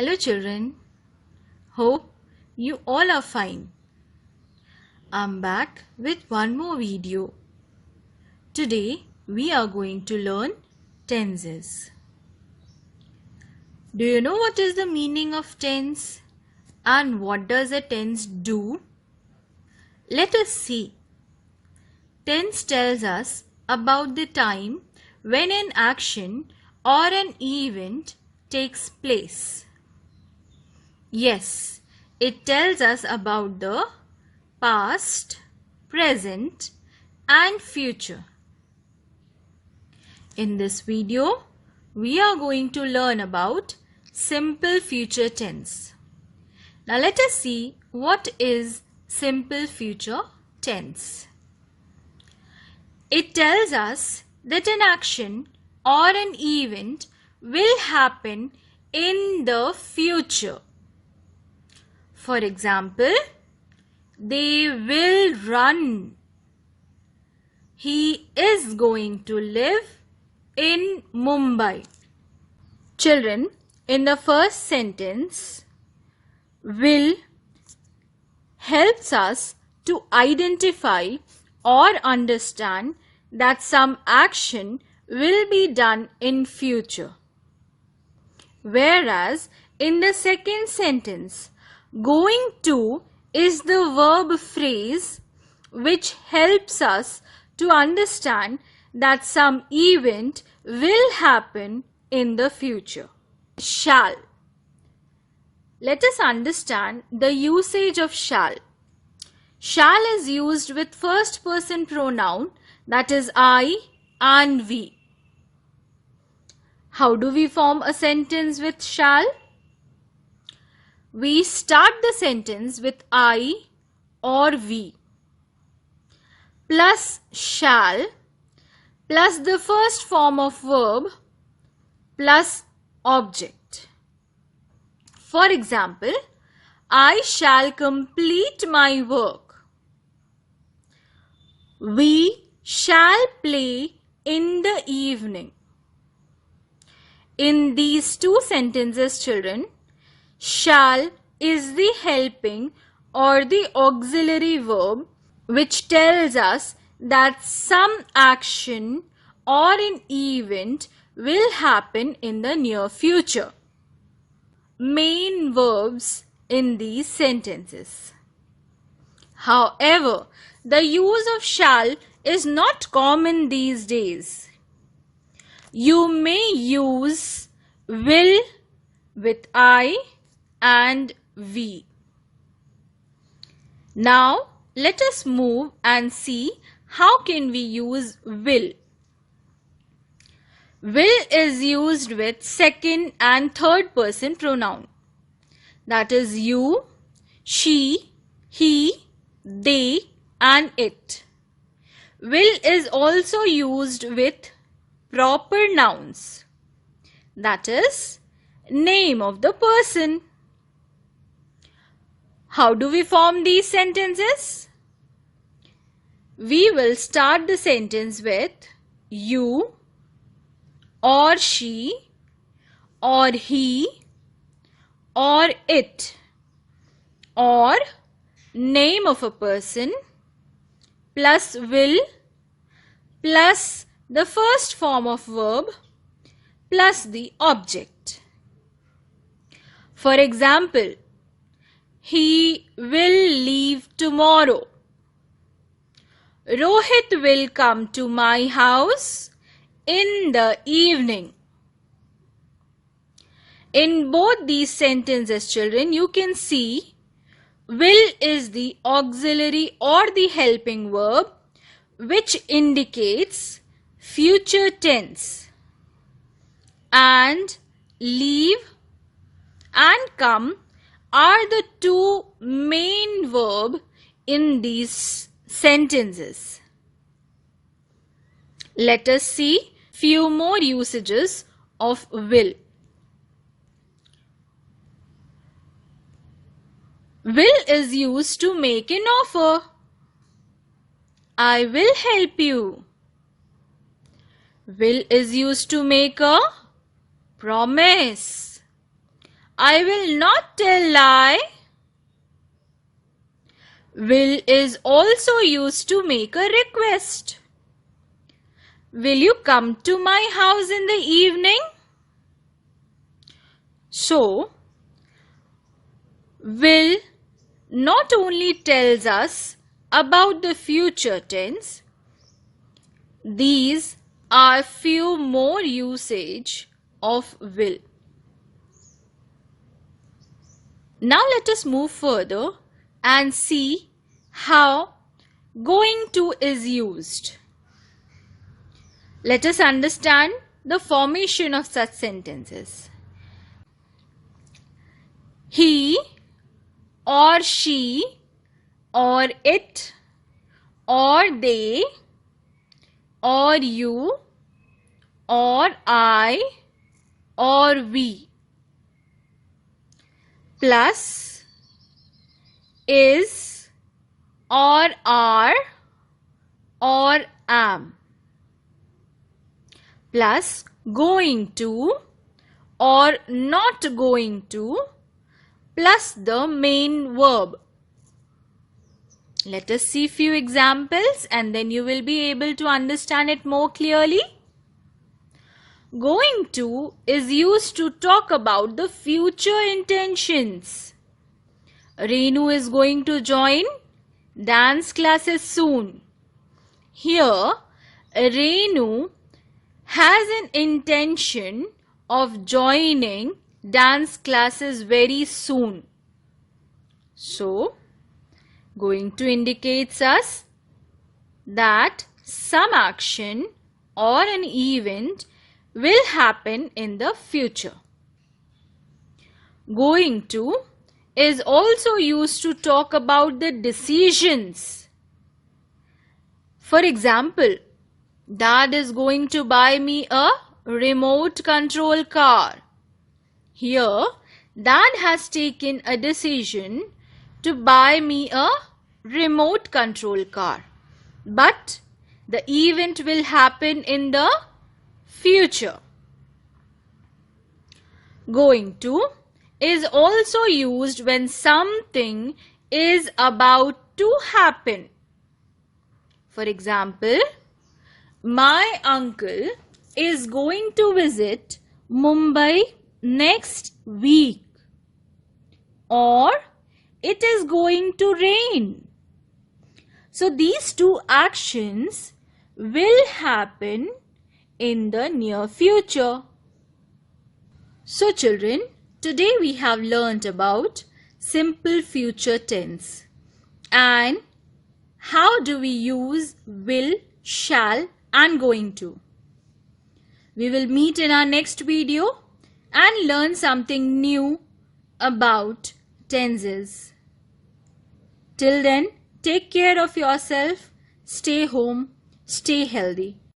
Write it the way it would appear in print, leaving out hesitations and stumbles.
Hello children, hope you all are fine. I'm back with one more video. Today we are going to learn tenses. Do you know what is the meaning of tense and what does a tense do? Let us see. Tense tells us about the time when an action or an event takes place. Yes, it tells us about the past, present, and future. In this video, we are going to learn about simple future tense. Now let us see what is simple future tense. It tells us that an action or an event will happen in the future. For example, they will run. He is going to live in Mumbai. Children, in the first sentence, will helps us to identify or understand that some action will be done in future. Whereas in the second sentence, going to is the verb phrase which helps us to understand that some event will happen in the future. Shall. Let us understand the usage of shall. Shall is used with first person pronoun, that is I and we. How do we form a sentence with shall? We start the sentence with I or we plus shall plus the first form of verb plus object. For example, I shall complete my work. We shall play in the evening. In these two sentences, children, shall is the helping or the auxiliary verb which tells us that some action or an event will happen in the near future. Main verbs in these sentences. However, the use of shall is not common these days. You may use will with I and we. Now let us move and see how can we use will. Will is used with second and third person pronoun. That is you, she, he, they and it. Will is also used with proper nouns. That is name of the person. How do we form these sentences? We will start the sentence with you or she or he or it or name of a person plus will plus the first form of verb plus the object. For example, he will leave tomorrow. Rohit will come to my house in the evening. In both these sentences, children, you can see will is the auxiliary or the helping verb which indicates future tense, and leave and come are the two main verbs in these sentences. Let us see few more usages of will. Will is used to make an offer. I will help you. Will is used to make a promise. I will not tell lie. Will is also used to make a request. Will you come to my house in the evening? So, will not only tells us about the future tense, these are few more usage of will. Now let us move further and see how going to is used. Let us understand the formation of such sentences. He or she or it or they or you or I or we plus is or are or am plus going to or not going to plus the main verb. Let us see few examples and then you will be able to understand it more clearly. Going to is used to talk about the future intentions. Renu is going to join dance classes soon. Here, Renu has an intention of joining dance classes very soon. So, going to indicates us that some action or an event will happen in the future. Going to is also used to talk about the decisions. For example, Dad is going to buy me a remote control car. Here, Dad has taken a decision to buy me a remote control car. But the event will happen in the future. Going to is also used when something is about to happen. For example, my uncle is going to visit Mumbai next week, or it is going to rain. So these two actions will happen in the near future. So children, today we have learnt about simple future tense and how do we use will, shall and going to. We will meet in our next video and learn something new about tenses. Till then, take care of yourself, stay home, stay healthy.